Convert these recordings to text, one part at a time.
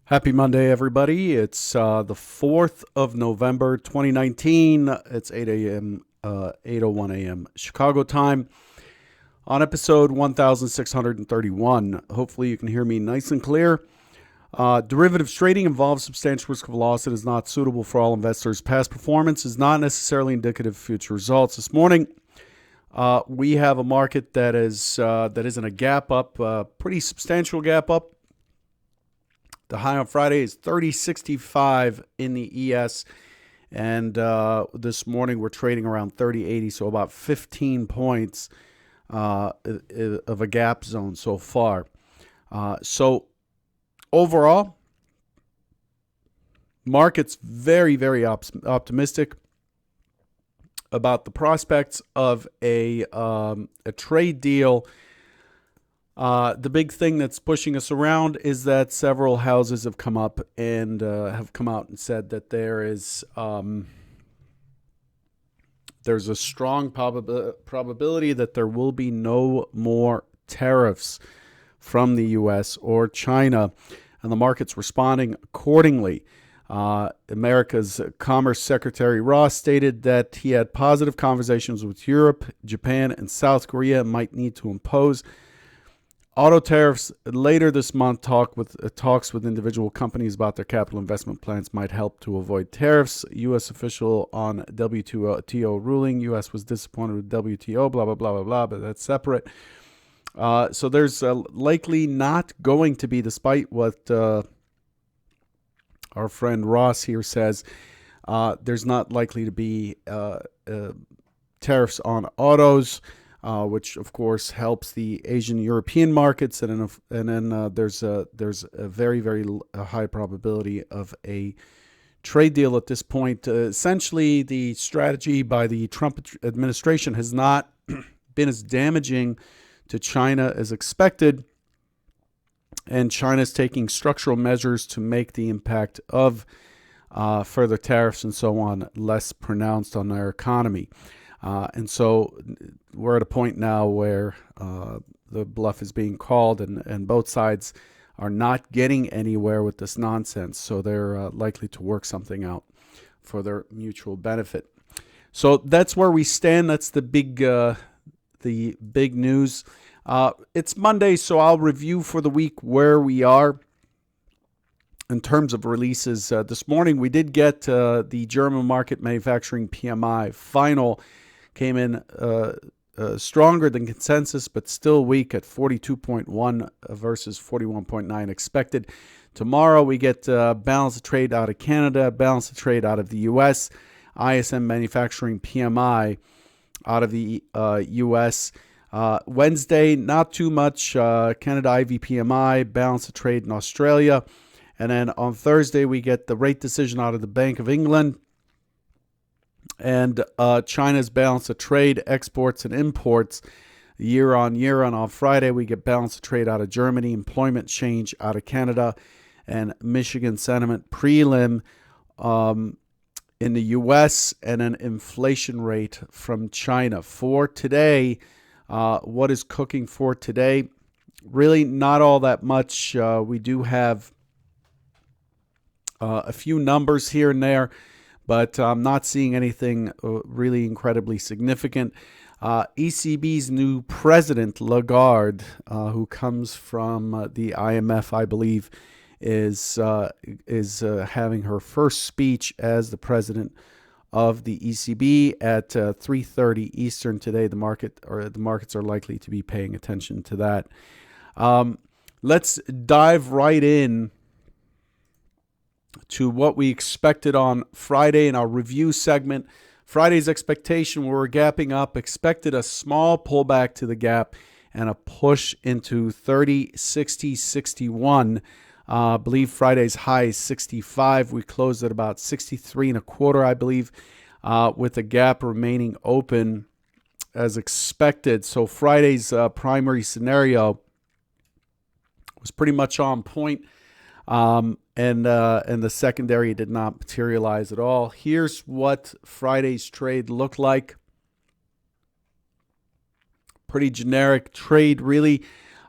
Happy Monday, everybody. It's the 4th of November, 2019. It's 8 a.m., 8:01 a.m. Chicago time on episode 1631. Hopefully, you can hear me nice and clear. Derivatives trading involves substantial risk of loss and is not suitable for all investors. Past performance is not necessarily indicative of future results. This morning, we have a market that is in a gap up, pretty substantial gap up. The high on Friday is 30.65 in the ES, and this morning we're trading around 30.80, so about 15 points of a gap zone so far. So overall, market's very, very optimistic about the prospects of a trade deal. The big thing that's pushing us around is that several houses have come up and have come out and said that there's a strong probability that there will be no more tariffs from the U.S. or China, and the market's responding accordingly. America's Commerce Secretary Ross stated that he had positive conversations with Europe, Japan, and South Korea and might need to impose auto tariffs later this month. Talks with individual companies about their capital investment plans might help to avoid tariffs. U.S. official on WTO ruling. U.S. was disappointed with WTO, blah, blah, blah, blah, blah, but that's separate. So there's likely not going to be, despite what our friend Ross here says, there's not likely to be tariffs on autos. Which of course helps the Asian European markets, and then there's a very, very high probability of a trade deal at this point. Essentially, the strategy by the Trump administration has not been as damaging to China as expected, and China is taking structural measures to make the impact of further tariffs and so on less pronounced on their economy. And so we're at a point now where the bluff is being called, and both sides are not getting anywhere with this nonsense. So they're likely to work something out for their mutual benefit. So that's where we stand. That's the big news. It's Monday, so I'll review for the week where we are in terms of releases. This morning we did get the German market manufacturing PMI final. Came in stronger than consensus, but still weak at 42.1 versus 41.9 expected. Tomorrow we get balance of trade out of Canada, balance of trade out of the U.S., ISM manufacturing PMI out of the U.S. Wednesday, not too much. Canada IV PMI, balance of trade in Australia. And then on Thursday we get the rate decision out of the Bank of England, and China's balance of trade, exports and imports year on year. And on Friday, we get balance of trade out of Germany, employment change out of Canada, and Michigan sentiment prelim in the U.S., and an inflation rate from China. For today, what is cooking for today? Really not all that much. We do have a few numbers here and there, but I'm not seeing anything really incredibly significant. ECB's new president, Lagarde, who comes from the IMF, I believe, is having her first speech as the president of the ECB at 3:30 Eastern today. The markets are likely to be paying attention to that. Let's dive right in to what we expected on Friday in our review segment. Friday's expectation, we were gapping up, expected a small pullback to the gap and a push into 30, 60, 61. I believe Friday's high is 65. We closed at about 63 and a quarter, I believe, with the gap remaining open as expected. So Friday's primary scenario was pretty much on point. And the secondary did not materialize at all. Here's what Friday's trade looked like. Pretty generic trade, really.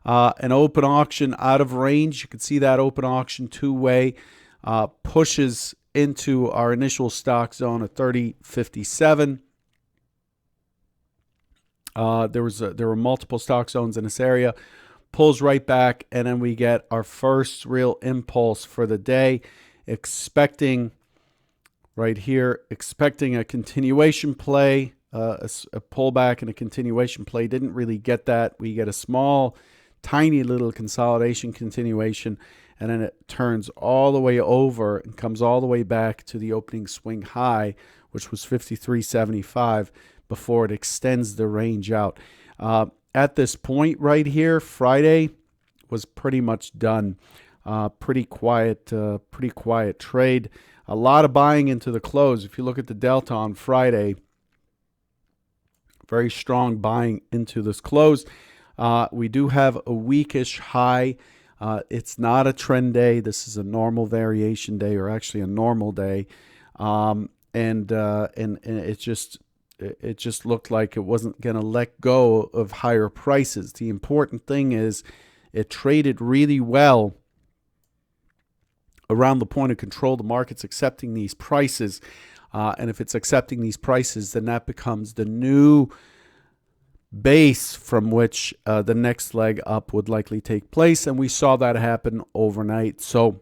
An open auction out of range. You can see that open auction two-way pushes into our initial stock zone of 30.57. There were multiple stock zones in this area. Pulls right back, and then we get our first real impulse for the day, expecting right here, expecting a continuation play, a pullback and a continuation play. Didn't really get that. We get a small, tiny little consolidation continuation, and then it turns all the way over and comes all the way back to the opening swing high, which was 53.75, before it extends the range out. At this point right here, Friday was pretty much done. Pretty quiet trade. A lot of buying into the close. If you look at the delta on Friday, very strong buying into this close. We do have a weakish high. It's not a trend day. This is a normal variation day, or actually a normal day, and it just looked like it wasn't going to let go of higher prices. The important thing is it traded really well around the point of control. The market's accepting these prices. And if it's accepting these prices, then that becomes the new base from which the next leg up would likely take place. And we saw that happen overnight. So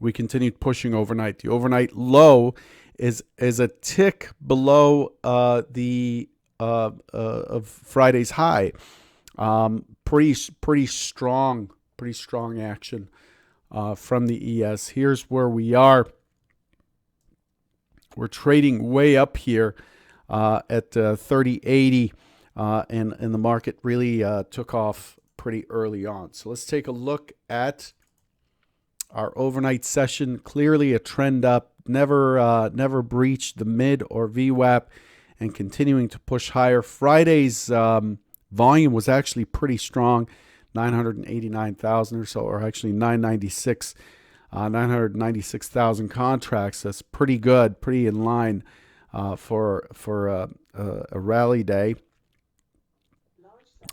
we continued pushing overnight. The overnight low is a tick below the of Friday's high. Pretty strong action from the ES. Here's where we are. We're trading way up here at 30.80, and the market really took off pretty early on. So let's take a look at our overnight session. Clearly a trend up. Never breached the mid or VWAP, and continuing to push higher. Friday's volume was actually pretty strong, 989,000 or so, or actually 996,000 contracts. That's pretty good, pretty in line for a rally day.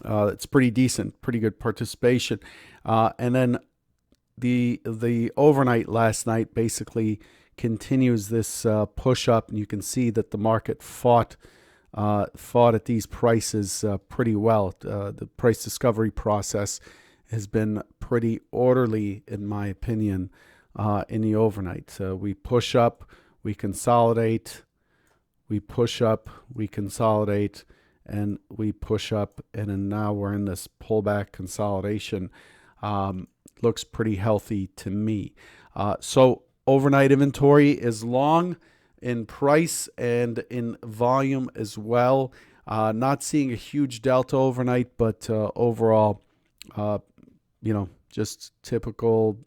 It's pretty decent, pretty good participation. And then the overnight last night basically continues this push up, and you can see that the market fought at these prices pretty well. The price discovery process has been pretty orderly, in my opinion, in the overnight. We push up, we consolidate, we push up, we consolidate, and we push up, and then now we're in this pullback consolidation. Looks pretty healthy to me. So overnight inventory is long in price and in volume as well. Not seeing a huge delta overnight, but overall, just typical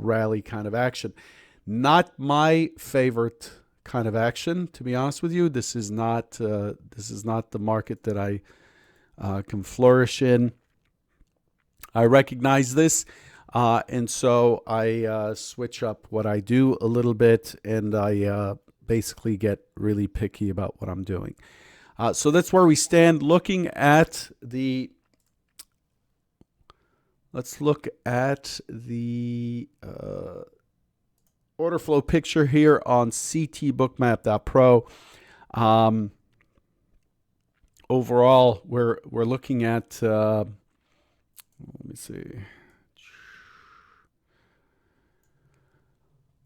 rally kind of action. Not my favorite kind of action, to be honest with you. This is not the market that I can flourish in. I recognize this, and so I switch up what I do a little bit, and I basically get really picky about what I'm doing. So that's where we stand. Let's look at the order flow picture here on ctbookmap.pro. Overall, we're looking at let me see.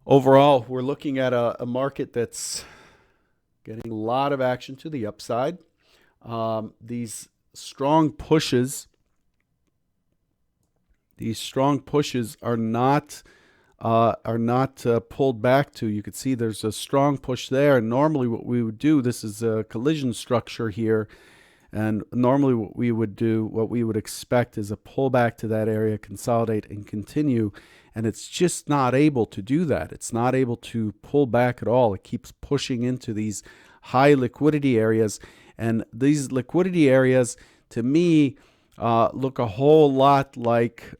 Overall, we're looking at a market that's getting a lot of action to the upside. These strong pushes are not pulled back to. You could see there's a strong push there, and normally what we would do, this is a collision structure here, and normally what we would expect is a pullback to that area, consolidate, and continue. And it's just not able to do that. It's not able to pull back at all. It keeps pushing into these high liquidity areas. And these liquidity areas, to me, look a whole lot like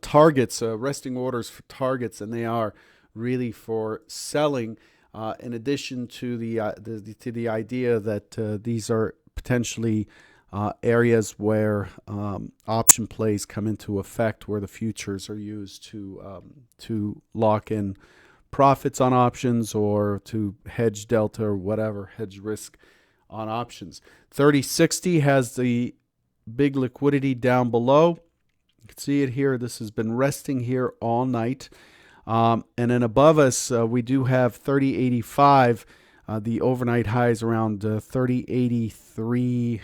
targets, resting orders for targets, and they are really for selling. In addition to the idea that these are potentially areas where option plays come into effect, where the futures are used to lock in profits on options or to hedge delta or whatever, hedge risk on options. 3060 has the big liquidity down below. You can see it here. This has been resting here all night. And then above us, we do have 3085. The overnight high is around 3083,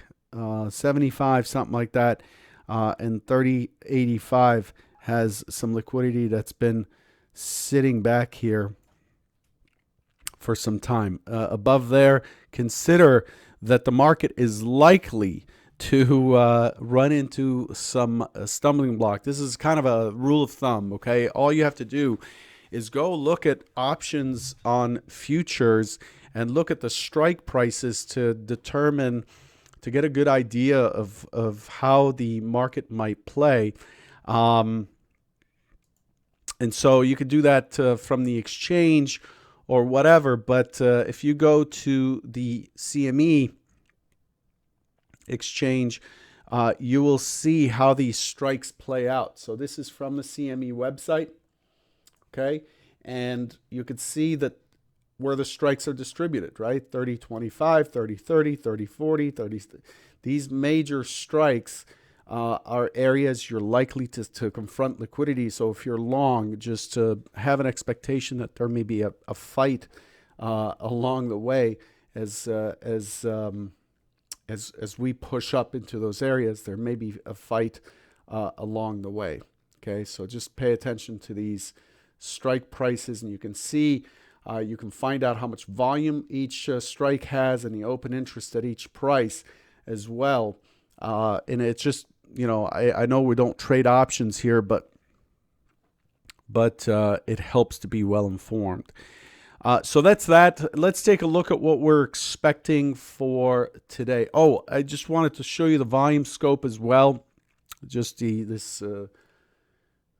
75, something like that. And 3085 has some liquidity that's been sitting back here for some time. Above there, consider that the market is likely to run into some stumbling block. This is kind of a rule of thumb, okay? All you have to do is go look at options on futures and look at the strike prices to determine, to get a good idea of how the market might play. And so you could do that from the exchange or whatever, but if you go to the CME exchange, you will see how these strikes play out. So this is from the CME website, okay? And you can see that where the strikes are distributed, right? 30-25, 30-30, 30-40, 30. These major strikes are areas you're likely to confront liquidity. So if you're long, just to have an expectation that there may be a fight along the way as we push up into those areas, there may be a fight along the way. Okay, so just pay attention to these strike prices, and you can see, you can find out how much volume each strike has and the open interest at each price as well. And it's just, I know we don't trade options here, but it helps to be well informed. So that's that. Let's take a look at what we're expecting for today. Oh, I just wanted to show you the volume scope as well. Just this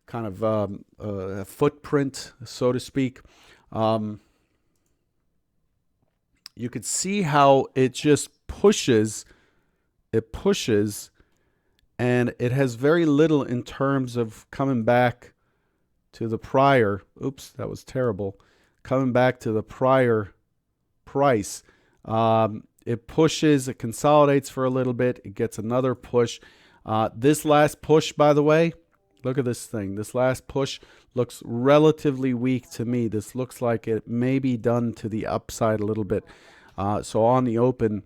kind of footprint, so to speak. You could see how it just pushes. It pushes, and it has very little in terms of coming back to the prior. Oops, that was terrible. Coming back to the prior price. It pushes, it consolidates for a little bit, it gets another push. This last push, by the way, look at this thing. This last push looks relatively weak to me. This looks like it may be done to the upside a little bit. So on the open,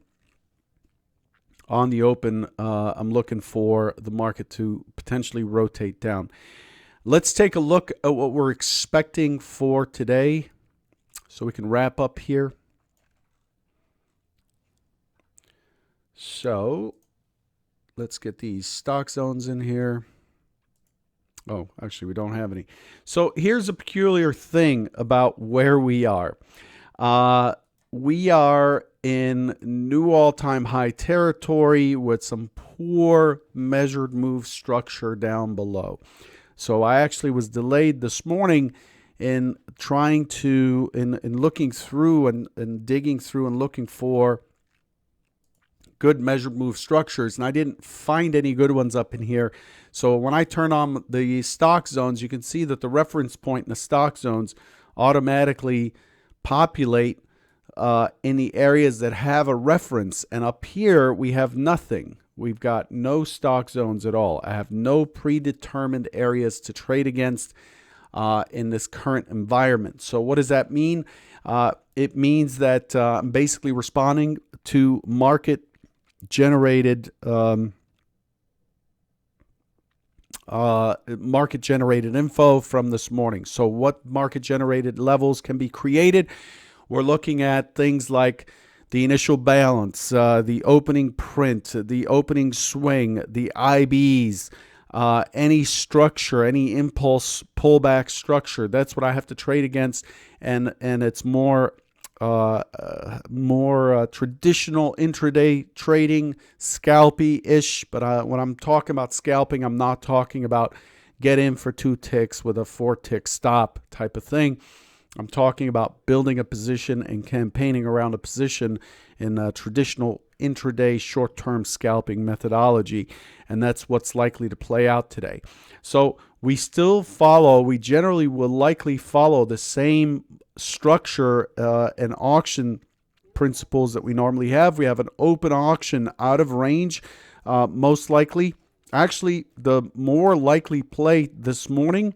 I'm looking for the market to potentially rotate down. Let's take a look at what we're expecting for today, so we can wrap up here. So let's get these stock zones in here. Oh, actually, we don't have any. So here's a peculiar thing about where we are. We are in new all-time high territory with some poor measured move structure down below. So I actually was delayed this morning in trying to, in looking through and digging through and looking for good measured move structures, and I didn't find any good ones up in here. So when I turn on the stock zones, you can see that the reference point in the stock zones automatically populate in the areas that have a reference, and up here we have nothing. We've got no stock zones at all. I have no predetermined areas to trade against in this current environment. So what does that mean? It means that I'm basically responding to market generated info from this morning. So what market generated levels can be created? We're looking at things like the initial balance, the opening print, the opening swing, the IBs, any structure, any impulse pullback structure. That's what I have to trade against, and it's more traditional intraday trading, scalpy-ish. But when I'm talking about scalping, I'm not talking about get in for 2 ticks with a 4-tick stop type of thing. I'm talking about building a position and campaigning around a position in traditional intraday short-term scalping methodology, and that's what's likely to play out today. So we generally will likely follow the same structure and auction principles that we normally have. We have an open auction out of range, most likely. Actually, the more likely play this morning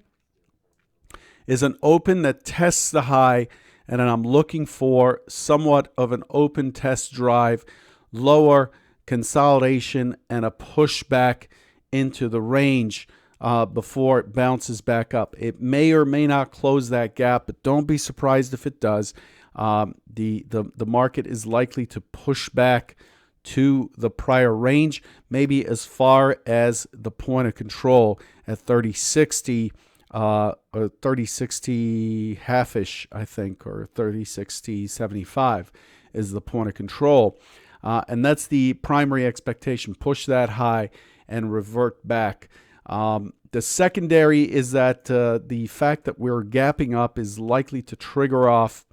is an open that tests the high, and then I'm looking for somewhat of an open test drive, lower consolidation, and a pushback into the range before it bounces back up. It may or may not close that gap, but don't be surprised if it does. The market is likely to push back to the prior range, maybe as far as the point of control at 3060 or 3060 half-ish, I think, or 3060.75 is the point of control. And that's the primary expectation. Push that high and revert back. The secondary is that the fact that we're gapping up is likely to trigger off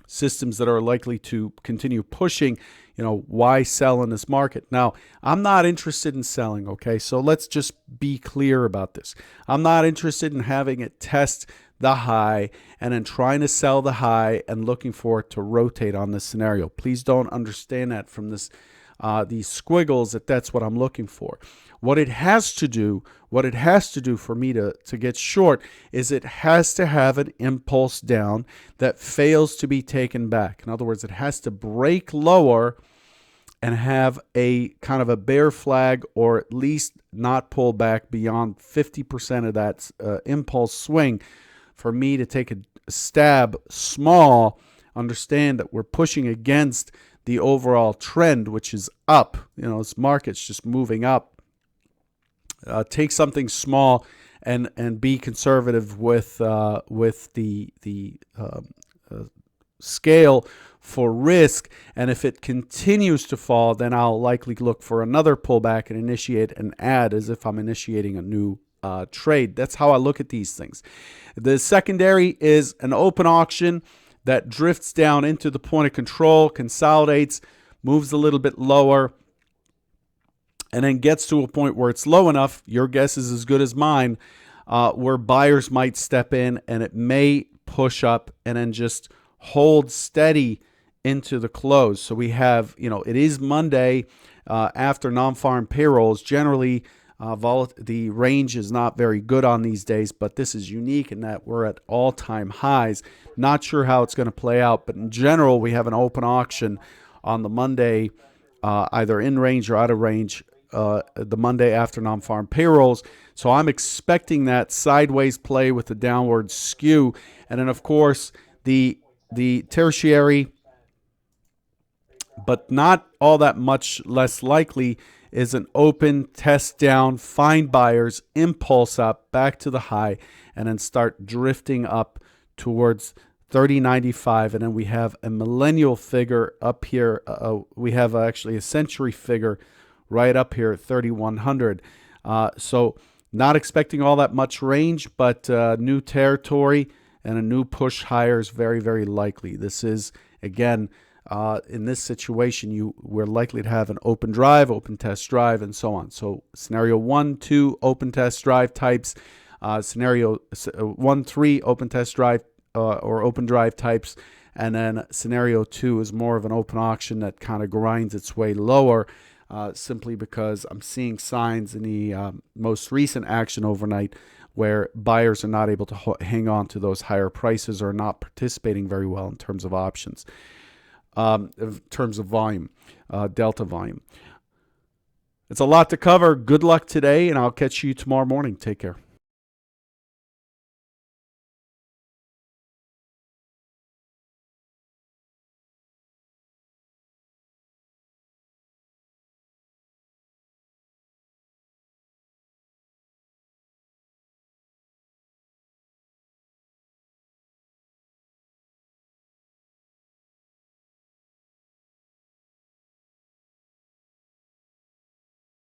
systems that are likely to continue pushing. Why sell in this market? Now, I'm not interested in selling, okay? So let's just be clear about this. I'm not interested in having it test the high and then trying to sell the high and looking for it to rotate on this scenario. Please don't understand that from these squiggles that's what I'm looking for. What it has to do for me to get short is it has to have an impulse down that fails to be taken back. In other words, it has to break lower and have a kind of a bear flag, or at least not pull back beyond 50% of that impulse swing for me to take a stab small. Understand that we're pushing against the overall trend, which is up. This market's just moving up. Take something small and be conservative with the scale for risk. And if it continues to fall, then I'll likely look for another pullback and initiate an add as if I'm initiating a new trade. That's how I look at these things. The secondary is an open auction that drifts down into the point of control, consolidates, moves a little bit lower, and then gets to a point where it's low enough, your guess is as good as mine, where buyers might step in and it may push up and then just hold steady into the close. So we have, it is Monday after non-farm payrolls. Generally, the range is not very good on these days, but this is unique in that we're at all-time highs. Not sure how it's going to play out, but in general, we have an open auction on the Monday, either in range or out of range, the Monday after non-farm payrolls. So I'm expecting that sideways play with the downward skew. And then, of course, the tertiary, but not all that much less likely, is an open test down, find buyers, impulse up back to the high, and then start drifting up towards 30.95. And then we have a millennial figure up here. We have actually a century figure right up here at 3,100. So not expecting all that much range, but new territory and a new push higher is very, very likely. This is, again, in this situation, we're likely to have an open drive, open test drive, and so on. So scenario 1, 2, open test drive types. Scenario 1, 3, open test drive or open drive types. And then scenario 2 is more of an open auction that kind of grinds its way lower, simply because I'm seeing signs in the most recent action overnight where buyers are not able to hang on to those higher prices or not participating very well in terms of options. In terms of volume, delta volume. It's a lot to cover. Good luck today, and I'll catch you tomorrow morning. Take care.